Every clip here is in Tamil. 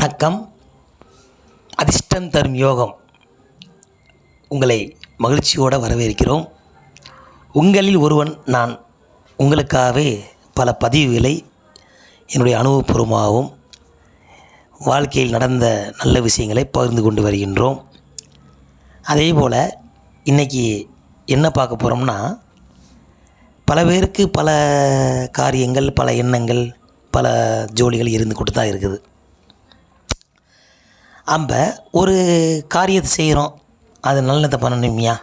வணக்கம். அதிர்ஷ்டம் தரும் யோகம் உங்களை மகிழ்ச்சியோடு வரவேற்கிறோம். உங்களில் ஒருவன் நான். உங்களுக்காகவே பல பதிவுகளை என்னுடைய அனுபவபூர்வமாகவும் வாழ்க்கையில் நடந்த நல்ல விஷயங்களை பகிர்ந்து கொண்டு வருகின்றோம். அதே போல் இன்றைக்கி என்ன பார்க்க போகிறோம்னா, பல பேருக்கு பல காரியங்கள், பல எண்ணங்கள், பல ஜோலிகள் இருந்து கொண்டு தான் இருக்குது. நம்ம ஒரு காரியத்தை செய்கிறோம், அது நல்லதை பண்ணணுமியா,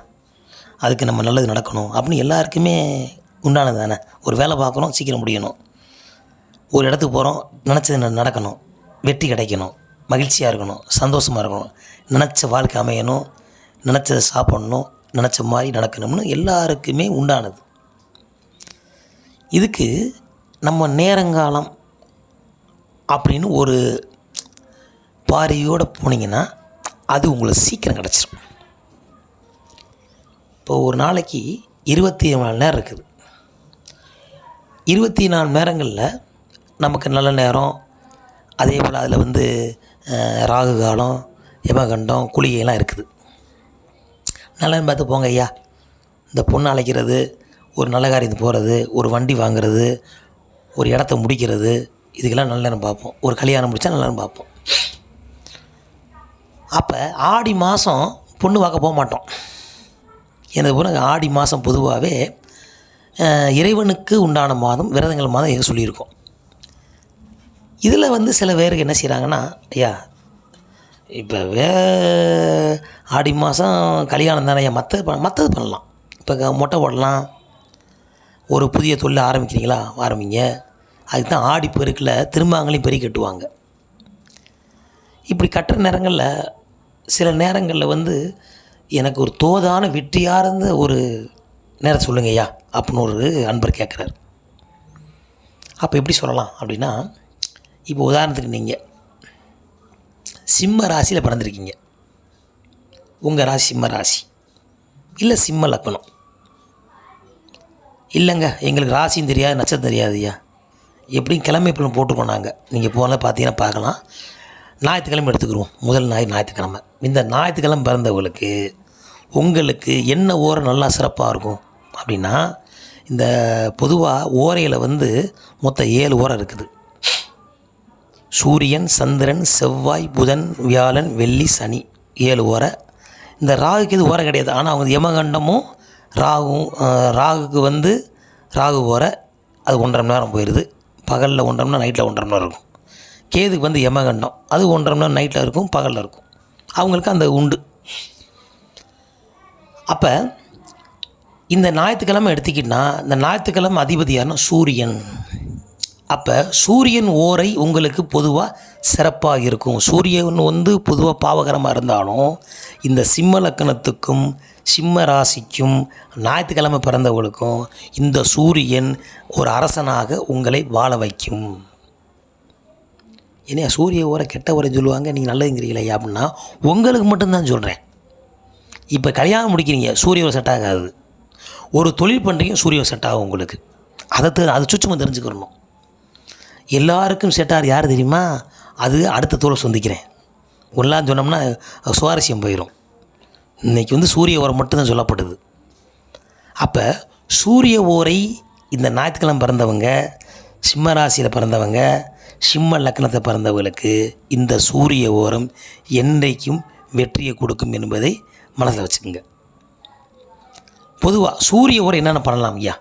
அதுக்கு நம்ம நல்லது நடக்கணும் அப்படின்னு எல்லாருக்குமே உண்டானது தானே. ஒரு வேலை பார்க்குறோம், சீக்கிரம் முடியணும். ஒரு இடத்துக்கு போகிறோம், நினச்சது நடக்கணும், வெற்றி கிடைக்கணும், மகிழ்ச்சியாக இருக்கணும், சந்தோஷமாக இருக்கணும், நினச்ச வாழ்க்கை அமையணும், நினச்சதை சாப்பிட்ணும், நினச்ச மாதிரி நடக்கணும்னு எல்லாருக்குமே உண்டானது. இதுக்கு நம்ம நேரங்காலம் அப்படின்னு ஒரு பாரியோடு போனீங்கன்னா அது உங்களுக்கு சீக்கிரம் கிடச்சிடும். இப்போ ஒரு நாளைக்கு 24 மணி நேரம் இருக்குது. 24 மணி நேரங்களில் நமக்கு நல்ல நேரம், அதே போல் அதில் ராகு காலம், யமகண்டம், குளிகையெல்லாம் இருக்குது. நல்லன்னு பார்த்து போங்க ஐயா. இந்த பொண்ணு அழைக்கிறது, ஒரு நல்ல காரியத்துக்கு போகிறது, ஒரு வண்டி வாங்கிறது, ஒரு இடத்த முடிக்கிறது, இதுக்கெல்லாம் நல்ல நேரம் பார்ப்போம். ஒரு கல்யாணம் முடித்தா நல்ல நேரம் பார்ப்போம். அப்போ ஆடி மாதம் பொண்ணு பார்க்க போக மாட்டோம். எனது பொண்ணு ஆடி மாதம் பொதுவாகவே இறைவனுக்கு உண்டான மாதம், விரதங்கள் மாதம் எங்கே சொல்லியிருக்கோம். இதில் சில பேருக்கு என்ன செய்கிறாங்கன்னா, ஐயா இப்போ ஆடி மாதம் கல்யாணம் தானே ஐயா, மற்றது பண்ணலாம். இப்போ மொட்டை போடலாம், ஒரு புதிய தொழில் ஆரம்பிக்கிறீங்களா ஆரம்பிங்க. அதுக்கு தான் ஆடி பெருக்கில் திருமாங்கலையும் பெருக்கி கட்டுவாங்க. இப்படி கட்டுற நேரங்களில் சில நேரங்களில் எனக்கு ஒரு தோதான வெற்றியார்ந்த ஒரு நேரம் சொல்லுங்க ஐயா அப்படின்னு ஒரு அன்பர் கேட்குறாரு. அப்போ எப்படி சொல்லலாம் அப்படின்னா, இப்போ உதாரணத்துக்கு நீங்கள் சிம்ம ராசியில் பிறந்திருக்கீங்க. உங்கள் ராசி சிம்ம ராசி இல்லை சிம்ம லக்னம். இல்லைங்க எங்களுக்கு ராசியும் தெரியாது, நட்சத்திரம் தெரியாது ஐயா, எப்படியும் கிழமை இப்போ போட்டுக்கோம். நாங்கள் நீங்கள் போனால் பார்த்தீங்கன்னா பார்க்கலாம். ஞாயிற்றுக்கிழமை எடுத்துக்கிடுவோம். முதல் ஞாயிற்றுக்கிழமை. இந்த ஞாயிற்றுக்கிழமை பிறந்தவங்களுக்கு உங்களுக்கு என்ன ஓரை நல்லா சிறப்பாக இருக்கும் அப்படின்னா, இந்த பொதுவாக ஓரையில் மொத்தம் 7 ஓரை இருக்குது. சூரியன், சந்திரன், செவ்வாய், புதன், வியாழன், வெள்ளி, சனி, 7 ஓரை. இந்த ராகுக்கு இது ஓரை கிடையாது. ஆனால் அவங்க யமகண்டமும் ராகுக்கு ராகு ஓரை அது 1.5 மணி நேரம் போயிடுது. பகலில் 1.5 மணி நேரம், நைட்டில் 1.5 மணி நேரம் இருக்கும். கேதுக்கு யமகண்டம், அது 1.5 மணி நேரம் நைட்டில் இருக்கும், பகலில் இருக்கும். அவங்களுக்கு அந்த உண்டு. அப்போ இந்த ஞாயிற்றுக்கிழமை எடுத்துக்கிட்டா, இந்த ஞாயிற்றுக்கிழமை அதிபதி யாருன்னா சூரியன். அப்போ சூரியன் ஓரை உங்களுக்கு பொதுவாக சிறப்பாக இருக்கும். சூரியன் பொதுவாக பாவகரமாக இருந்தாலும் இந்த சிம்ம லக்கணத்துக்கும் சிம்ம ராசிக்கும் ஞாயிற்றுக்கிழமை பிறந்தவங்களுக்கும் இந்த சூரியன் ஒரு அரசனாக உங்களை வாழ வைக்கும். ஏன்னா சூரிய ஓரை கெட்ட ஓரை சொல்லுவாங்க, நீங்கள் நல்லதுங்கிறீங்களா ஐயா அப்படின்னா உங்களுக்கு மட்டும்தான் சொல்கிறேன். இப்போ கல்யாணம் முடிக்கிறீங்க, சூரிய ஓரை செட் ஆகாது. ஒரு தொழில் பண்ணுறீங்க, சூரிய ஓரை செட் ஆகும் உங்களுக்கு. அது சுத்தமாக தெரிஞ்சுக்கிறணும். எல்லாருக்கும் செட் ஆகிற யார் தெரியுமா? அது அடுத்த தோல் சந்திக்கிறேன். ஒன்றாம் சொன்னோம்னா சுவாரஸ்யம் போயிடும். இன்றைக்கி சூரிய ஓரை மட்டும்தான் சொல்லப்படுது. அப்போ சூரிய ஓரை இந்த ஞாயிற்றுக்கிழமை பிறந்தவங்க, சிம்ம ராசியில் பிறந்தவங்க, சிம்ம லக்னத்தை பிறந்தவங்களுக்கு இந்த சூரிய ஓரம் என்றைக்கும் வெற்றியை கொடுக்கும் என்பதை மனசில் வச்சுக்கோங்க. பொதுவாக சூரிய ஓரை என்னென்ன பண்ணலாம் ஐயா?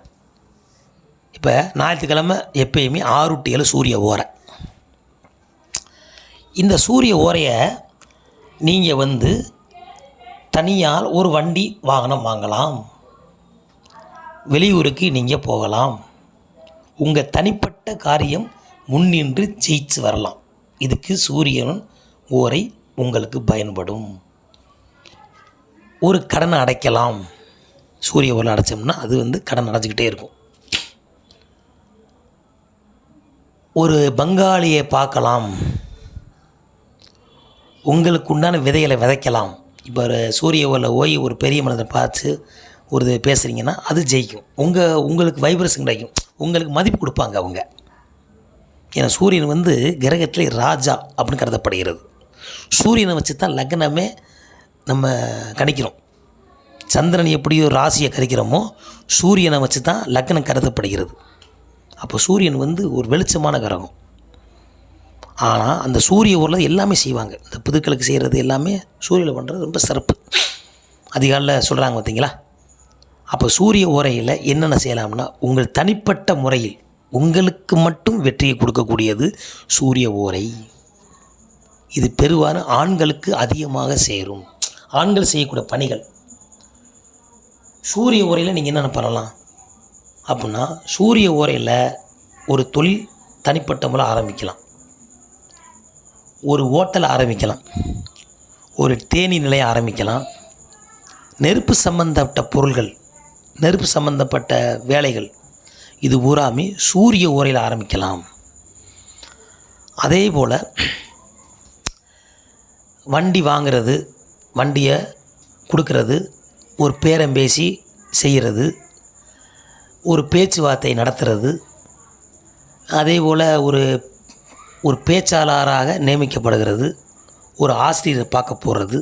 இப்போ ஞாயிற்றுக்கிழமை எப்பயுமே 6 to 7 சூரிய ஓரை. இந்த சூரிய ஓரையை நீங்கள் தனியால் ஒரு வண்டி வாகனம் வாங்கலாம். வெளியூருக்கு நீங்கள் போகலாம். உங்கள் தனிப்பட்ட காரியம் முன்னின்று ஜெயிச்சு வரலாம். இதுக்கு சூரியன் ஓரை உங்களுக்கு பயன்படும். ஒரு கடனை அடைக்கலாம். சூரிய ஓரை அடைச்சோம்னா அது கடன் அடைச்சிக்கிட்டே இருக்கும். ஒரு பங்காளியை பார்க்கலாம். உங்களுக்கு உண்டான விதைகளை விதைக்கலாம். இப்போ ஒரு சூரிய ஓரில் போய் ஒரு பெரிய மனிதனை பார்த்து ஒரு பேசுகிறீங்கன்னா அது ஜெயிக்கும். உங்களுக்கு வைப்ரேஷன் கிடைக்கும், உங்களுக்கு மதிப்பு கொடுப்பாங்க அவங்க. ஏன்னா சூரியன் வந்து கிரகத்திலே ராஜா அப்படின்னு கருதப்படுகிறது. சூரியனை வச்சு தான் லக்னமே நம்ம கணிக்கிறோம். சந்திரன் எப்படியோ ராசியை கணிக்கிறோமோ சூரியனை வச்சு தான் லக்னம் கருதப்படுகிறது. அப்போ சூரியன் வந்து ஒரு வெளிச்சமான கிரகம். ஆனால் அந்த சூரிய ஊரில் எல்லாமே செய்வாங்க. இந்த புதுக்களுக்கு செய்கிறது எல்லாமே சூரியனில் பண்ணுறது ரொம்ப சிறப்பு. அதிகாலையில் சொல்கிறாங்க பார்த்தீங்களா. அப்போ சூரிய ஓரையில் என்னென்ன செய்யலாம்னா, உங்கள் தனிப்பட்ட முறையில் உங்களுக்கு மட்டும் வெற்றியை கொடுக்கக்கூடியது சூரிய ஓரை. இது பெருவான ஆண்களுக்கு அதிகமாக சேரும். ஆண்கள் செய்யக்கூடிய பணிகள் சூரிய ஓரையில் நீங்கள் என்னென்ன பண்ணலாம் அப்படின்னா, சூரிய ஓரையில் ஒரு தொழில் தனிப்பட்ட முறை ஆரம்பிக்கலாம், ஒரு ஓட்டல் ஆரம்பிக்கலாம், ஒரு தேனீர் நிலையை ஆரம்பிக்கலாம், நெருப்பு சம்பந்தப்பட்ட பொருள்கள், நெருப்பு சம்பந்தப்பட்ட வேலைகள், இது பூராமே சூரிய ஓரையில் ஆரம்பிக்கலாம். அதே போல் வண்டி வாங்கிறது, வண்டியை கொடுக்கறது, ஒரு பேரம்பேசி செய்கிறது, ஒரு பேச்சுவார்த்தை நடத்துறது, அதே போல் ஒரு பேச்சாளராக நியமிக்கப்படுகிறது, ஒரு ஆசிரியரை பார்க்க போகிறது,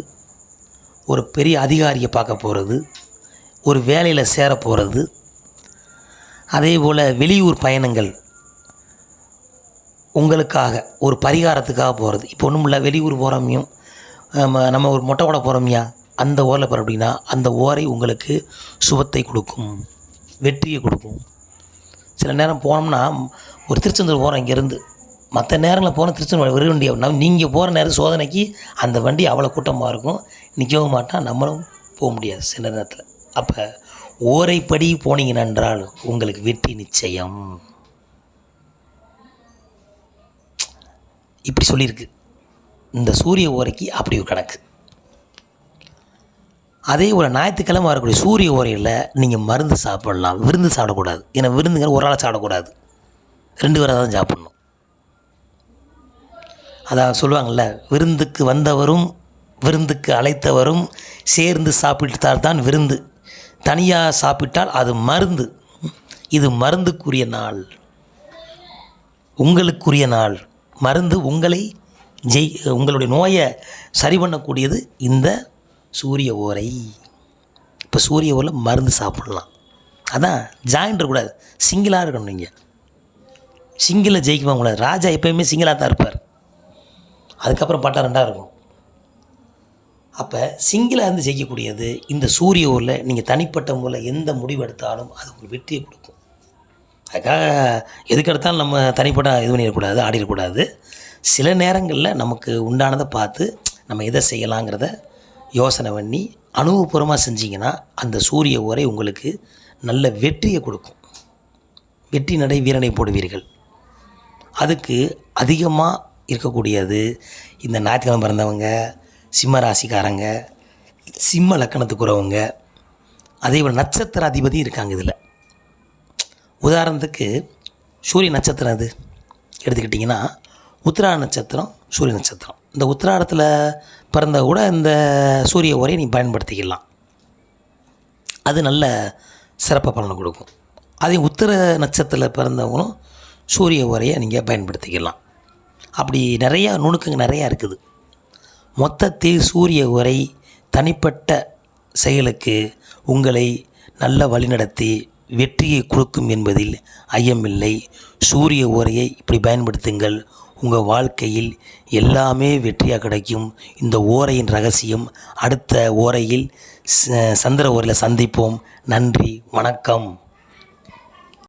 ஒரு பெரிய அதிகாரியை பார்க்க போகிறது, ஒரு வேலையில் சேர போகிறது, அதே போல் வெளியூர் பயணங்கள் உங்களுக்காக ஒரு பரிகாரத்துக்காக போகிறது. இப்போ ஒன்றும் இல்லை, வெளியூர் போகிறோமையும் நம்ம ஒரு மொட்டை கூட போகிறோம்யா, அந்த ஓரில் போகிற அப்படின்னா அந்த ஓரை உங்களுக்கு சுபத்தை கொடுக்கும், வெற்றியை கொடுக்கும். சில நேரம் போனோம்னா ஒரு திருச்செந்தூர் போகிறோம் இங்கேருந்து, மற்ற நேரங்களில் போனால் திருச்செந்தூர் வெறும் வண்டி அப்படின்னா நீங்கள் போகிற நேரம் சோதனைக்கு அந்த வண்டி அவ்வளோ கூட்டமாக இருக்கும், நிற்கவும் மாட்டான், நம்மளும் போக முடியாது சில நேரத்தில். அப்போ ஓரைப்படி போனீங்க என்றால் உங்களுக்கு வெற்றி நிச்சயம். இப்படி சொல்லியிருக்கு இந்த சூரிய ஓரைக்கு. அப்படி ஒரு கணக்கு. அதே ஒரு ஞாயிற்றுக்கிழமை வரக்கூடிய சூரிய ஓரையில் நீங்கள் மருந்து சாப்பிடலாம், விருந்து சாப்பிடக்கூடாது. ஏன்னா விருந்துங்கிற ஒரு ஆளை சாப்பிடக்கூடாது, 2 பேரை தான் சாப்பிட்ணும். அதான் சொல்லுவாங்கள்ல, விருந்துக்கு வந்தவரும் விருந்துக்கு அழைத்தவரும் சேர்ந்து சாப்பிட்டால் தான் விருந்து, தனியாக சாப்பிட்டால் அது மருந்து. இது மருந்துக்குரிய நாள், உங்களுக்குரிய நாள். மருந்து உங்களுடைய நோயை சரி பண்ணக்கூடியது இந்த சூரிய ஓரை. இப்போ சூரிய ஓரில் மருந்து சாப்பிட்லாம். அதான் ஜாயின்ட் இருக்கக்கூடாது, சிங்கிளாக இருக்கணும். நீங்கள் சிங்கிளில் ஜெயிக்குமா கூடாது. ராஜா எப்போயுமே சிங்கிளாக தான் இருப்பார், அதுக்கப்புறம் பட்டா 2ஆக இருக்கும். அப்போ சிங்கிளாக இருந்து ஜெயிக்கக்கூடியது இந்த சூரிய ஊரில். நீங்கள் தனிப்பட்ட முறையில் எந்த முடிவு எடுத்தாலும் அது ஒரு வெற்றியை கொடுக்கும். அதுக்காக எதுக்கு எடுத்தாலும் நம்ம தனிப்பட்ட இது பண்ணிடக்கூடாது, ஆடிடக்கூடாது. சில நேரங்களில் நமக்கு உண்டானதை பார்த்து நம்ம எதை செய்யலாங்கிறத யோசனை பண்ணி அனுபவபூர்வமாக செஞ்சிங்கன்னா அந்த சூரிய ஓரை உங்களுக்கு நல்ல வெற்றியை கொடுக்கும். வெற்றி நடை வீரனை போடுவீர்கள். அதுக்கு அதிகமாக இருக்கக்கூடியது இந்த ஞாயிற்றுக்கிழமை பிறந்தவங்க, சிம்ம ராசிக்காரங்க, சிம்ம லக்கணத்துக்குறவங்க, அதே போல் நட்சத்திர அதிபதி இருக்காங்க. இதில் உதாரணத்துக்கு சூரிய நட்சத்திரம் அது எடுத்துக்கிட்டிங்கன்னா, உத்திராட நட்சத்திரம் சூரிய நட்சத்திரம். இந்த உத்திராடத்தில் பிறந்த கூட இந்த சூரிய ஓரையை நீ பயன்படுத்திக்கலாம், அது நல்ல சிறப்பு பலனை கொடுக்கும். அதே உத்திர நட்சத்திரத்தில் பிறந்தவங்களும் சூரிய ஓரையை நீங்கள் பயன்படுத்திக்கலாம். அப்படி நிறையா நுணுக்கங்கள் நிறையா இருக்குது. மொத்தத்தில் சூரிய ஓரை தனிப்பட்ட செயலுக்கு உங்களை நல்ல வழிநடத்தி வெற்றியை கொடுக்கும் என்பதில் ஐயமில்லை. சூரிய ஓரையை இப்படி பயன்படுத்துங்கள், உங்கள் வாழ்க்கையில் எல்லாமே வெற்றியாக கிடைக்கும். இந்த ஓரையின் ரகசியம் அடுத்த ஓரையில் சந்திர ஓரையில் சந்திப்போம். நன்றி, வணக்கம்.